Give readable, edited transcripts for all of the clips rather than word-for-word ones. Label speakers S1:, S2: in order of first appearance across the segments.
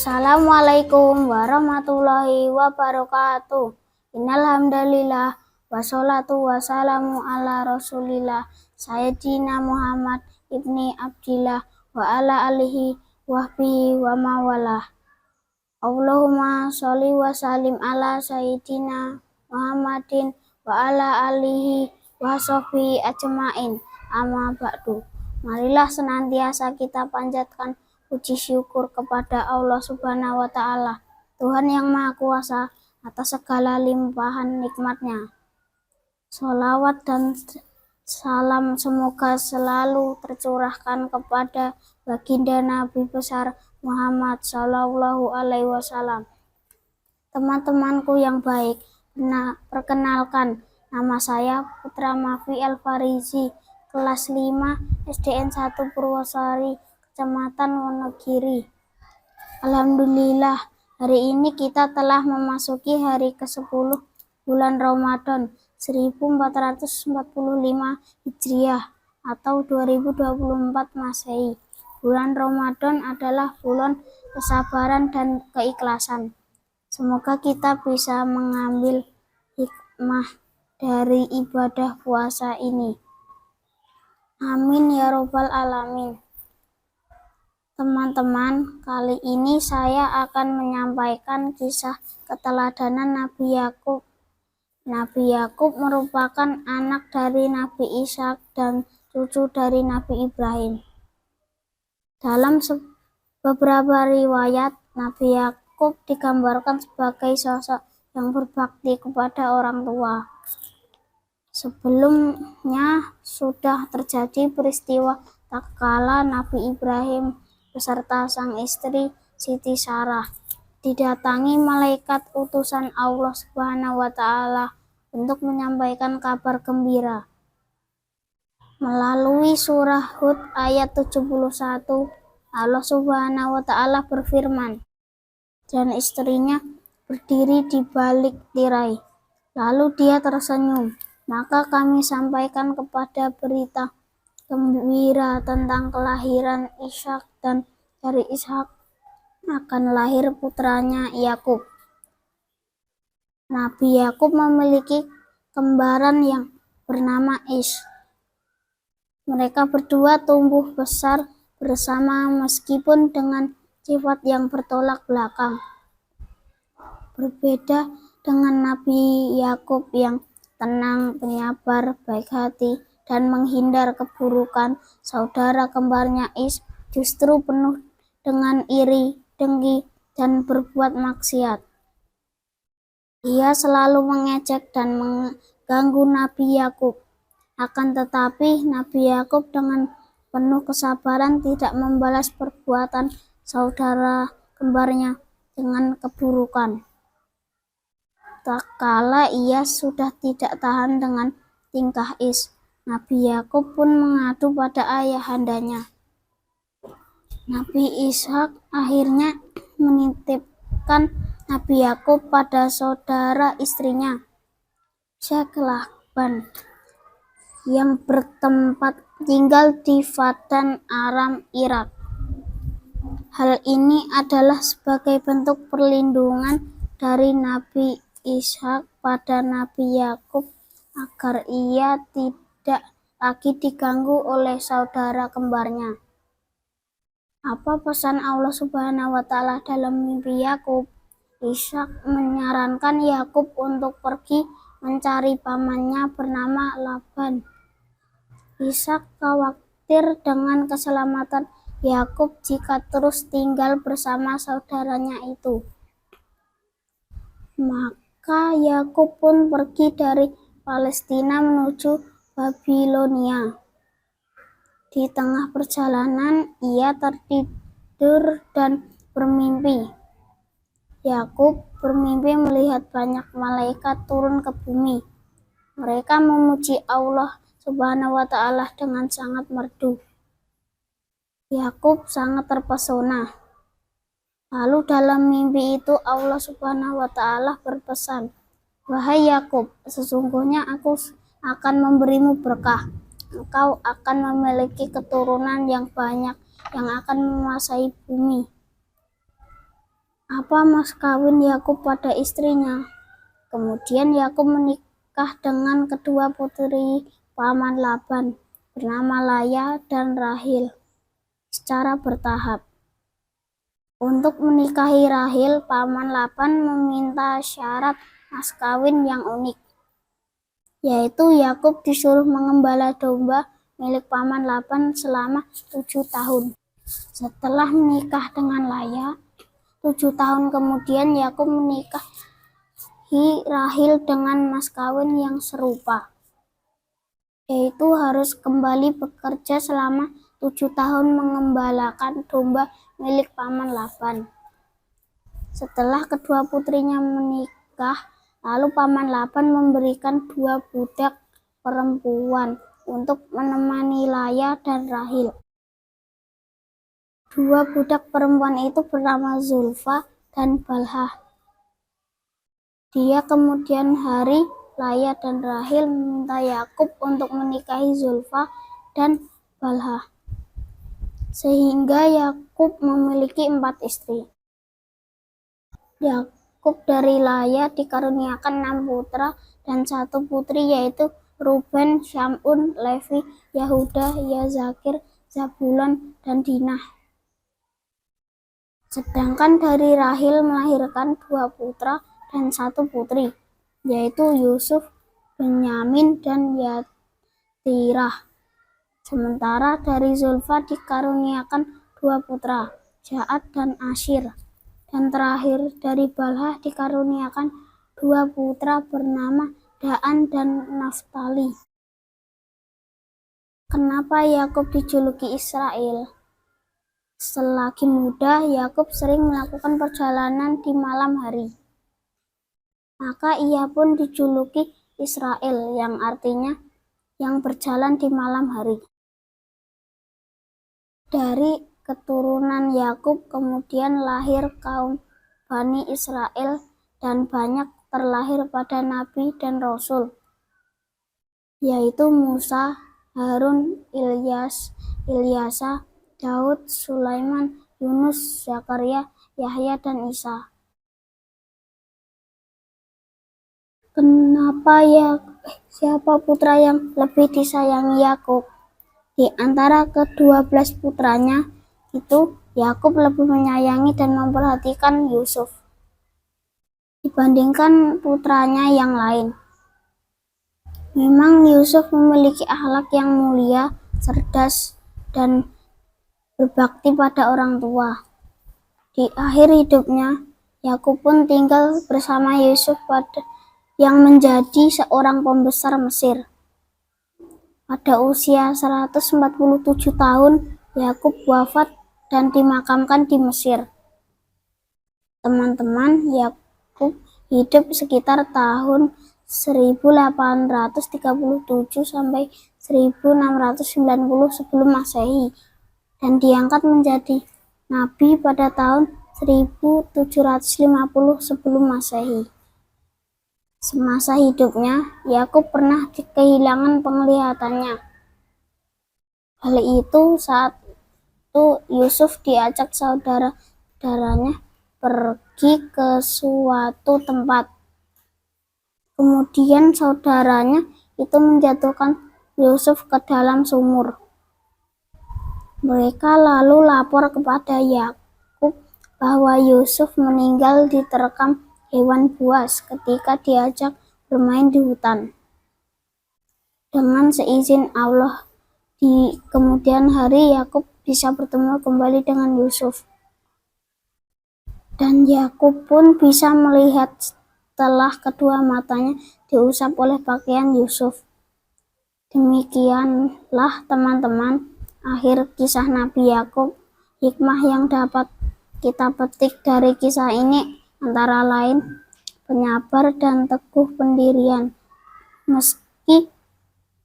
S1: Assalamualaikum warahmatullahi wabarakatuh. Innal hamdalillah wassalatu wassalamu ala Rasulillah Sayyidina Muhammad ibni Abdillah wa ala alihi wahbihi wa mawalah. Allahumma sholli wa sallim ala Sayyidina Muhammadin wa ala alihi wa sahbihi ajma'in. Amma ba'du. Marilah senantiasa kita panjatkan puji syukur kepada Allah Subhanahu wa Ta'ala, Tuhan yang Maha Kuasa atas segala limpahan nikmatnya. Sholawat dan salam semoga selalu tercurahkan kepada baginda Nabi besar Muhammad Sallallahu Alaihi Wasallam. Teman-temanku yang baik, perkenalkan, nama saya Putra Mafi Al-Farizi, kelas 5 SDN 1 Purwosari, Kecamatan Wonogiri. Alhamdulillah, hari ini kita telah memasuki hari ke-10 bulan Ramadan 1445 Hijriah atau 2024 Masehi. Bulan Ramadan adalah bulan kesabaran dan keikhlasan. Semoga kita bisa mengambil hikmah dari ibadah puasa ini. Amin ya robbal alamin. Teman-teman, kali ini saya akan menyampaikan kisah keteladanan Nabi Yakub. Nabi Yakub merupakan anak dari Nabi Ishak dan cucu dari Nabi Ibrahim. Dalam beberapa riwayat, Nabi Yakub digambarkan sebagai sosok yang berbakti kepada orang tua. Sebelumnya sudah terjadi peristiwa tatkala Nabi Ibrahim beserta sang istri Siti Sarah didatangi malaikat utusan Allah Subhanahu wa Ta'ala untuk menyampaikan kabar gembira. Melalui surah Hud ayat 71, Allah Subhanahu wa Ta'ala berfirman, dan istrinya berdiri di balik tirai, lalu dia tersenyum, maka kami sampaikan kepada berita gembira tentang kelahiran Ishak, dan dari Ishak akan lahir putranya Yakub. Nabi Yakub memiliki kembaran yang bernama Is. Mereka berdua tumbuh besar bersama meskipun dengan sifat yang bertolak belakang. Berbeda dengan Nabi Yakub yang tenang, penyabar, baik hati, dan menghindar keburukan, saudara kembarnya Is justru penuh dengan iri, dengki, dan berbuat maksiat. Ia selalu mengejek dan mengganggu Nabi Yakub. Akan tetapi Nabi Yakub dengan penuh kesabaran tidak membalas perbuatan saudara kembarnya dengan keburukan. Tatkala ia sudah tidak tahan dengan tingkah Is, Nabi Yakub pun mengadu pada ayahandanya. Nabi Ishak akhirnya menitipkan Nabi Yakub pada saudara istrinya, Syekh Lahban, yang bertempat tinggal di Fadan, Aram, Irak. Hal ini adalah sebagai bentuk perlindungan dari Nabi Ishak pada Nabi Yakub agar ia tidak lagi diganggu oleh saudara kembarnya. Apa pesan Allah Subhanahu wa Ta'ala dalam mimpi Yakub? Ishak menyarankan Yakub untuk pergi mencari pamannya bernama Laban. Ishak khawatir dengan keselamatan Yakub jika terus tinggal bersama saudaranya itu. Maka Yakub pun pergi dari Palestina menuju Babilonia. Di tengah perjalanan, ia tertidur dan bermimpi. Yakub bermimpi melihat banyak malaikat turun ke bumi. Mereka memuji Allah Subhanahu wa Ta'ala dengan sangat merdu. Yakub sangat terpesona. Lalu dalam mimpi itu Allah Subhanahu wa Ta'ala berpesan, "Wahai Yakub, sesungguhnya aku akan memberimu berkah. Engkau akan memiliki keturunan yang banyak yang akan menguasai bumi." apa mas kawin Yakub pada istrinya. Kemudian Yakub menikah dengan kedua putri paman Laban bernama Laya dan Rahil secara bertahap. Untuk menikahi Rahil, paman Laban meminta syarat mas kawin yang unik, yaitu Yakub disuruh mengembala domba milik paman Laban selama 7 tahun. Setelah menikah dengan Laya, 7 tahun kemudian Yakub menikahi Rahil dengan mas kawin yang serupa, yaitu harus kembali bekerja selama 7 tahun mengembalakan domba milik paman Laban. Setelah kedua putrinya menikah, lalu paman Laban memberikan 2 budak perempuan untuk menemani Laya dan Rahil. 2 budak perempuan itu bernama Zulfa dan Balha. Dia kemudian hari Laya dan Rahil meminta Yakub untuk menikahi Zulfa dan Balha, sehingga Yakub memiliki 4 istri. Yakub dari Laya dikaruniakan 6 putra dan 1 putri, yaitu Ruben, Syamun, Levi, Yahuda, Yazakir, Zabulon, dan Dinah. Sedangkan dari Rahil melahirkan 2 putra dan 1 putri, yaitu Yusuf, Benyamin, dan Yatirah. Sementara dari Zulfa dikaruniakan 2 putra, Ja'ad dan Asyir. Dan terakhir dari Balha dikaruniakan 2 putra bernama Daan dan Naftali. Kenapa Yakub dijuluki Israel? Selagi muda, Yakub sering melakukan perjalanan di malam hari. Maka ia pun dijuluki Israel, yang artinya yang berjalan di malam hari. Dari keturunan Yakub kemudian lahir kaum Bani Israel, dan banyak terlahir pada nabi dan rasul, yaitu Musa, Harun, Ilyasa, Daud, Sulaiman, Yunus, Zakaria, Yahya, dan Isa. Siapa putra yang lebih disayangi Yakub? Di antara ke-12 putranya itu, Yakub lebih menyayangi dan memperhatikan Yusuf dibandingkan putranya yang lain. Memang Yusuf memiliki akhlak yang mulia, cerdas, dan berbakti pada orang tua. Di akhir hidupnya, Yakub pun tinggal bersama Yusuf yang menjadi seorang pembesar Mesir. Pada usia 147 tahun, Yakub wafat dan dimakamkan di Mesir. Teman-teman, Yakub hidup sekitar tahun 1837 sampai 1690 sebelum Masehi, dan diangkat menjadi nabi pada tahun 1750 sebelum Masehi. Semasa hidupnya, Yakub pernah kehilangan penglihatannya. Hal itu saat itu Yusuf diajak saudara-saudaranya pergi ke suatu tempat. Kemudian saudaranya itu menjatuhkan Yusuf ke dalam sumur. Mereka lalu lapor kepada Yakub bahwa Yusuf meninggal diterkam hewan buas ketika diajak bermain di hutan. Dengan seizin Allah, di kemudian hari Yakub bisa bertemu kembali dengan Yusuf. Dan Yakub pun bisa melihat setelah kedua matanya diusap oleh pakaian Yusuf. Demikianlah teman-teman, akhir kisah Nabi Yakub. Hikmah yang dapat kita petik dari kisah ini antara lain penyabar dan teguh pendirian. Meski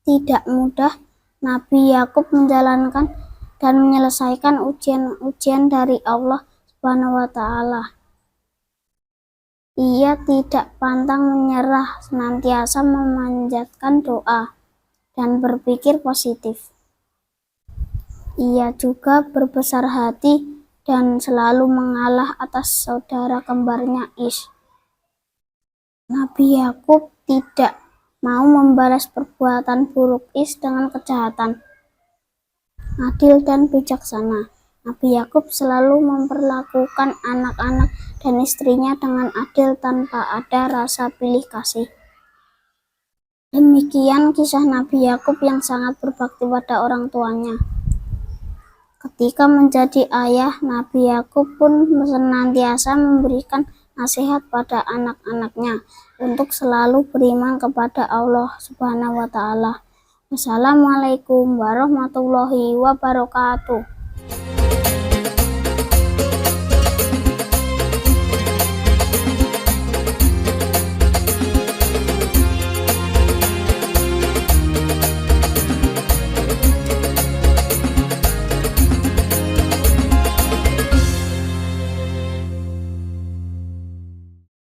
S1: tidak mudah, Nabi Yakub menjalankan dan menyelesaikan ujian-ujian dari Allah Subhanahu wa Ta'ala. Ia tidak pantang menyerah, senantiasa memanjatkan doa dan berpikir positif. Ia juga berbesar hati dan selalu mengalah atas saudara kembarnya Is. Nabi Yakub tidak mau membalas perbuatan buruk Is dengan kejahatan. Adil dan bijaksana, Nabi Yakub selalu memperlakukan anak-anak dan istrinya dengan adil tanpa ada rasa pilih kasih. Demikian kisah Nabi Yakub yang sangat berbakti pada orang tuanya. Ketika menjadi ayah, Nabi Yakub pun senantiasa memberikan nasihat pada anak-anaknya untuk selalu beriman kepada Allah Subhanahu wa Ta'ala. Wassalamualaikum warahmatullahi wabarakatuh.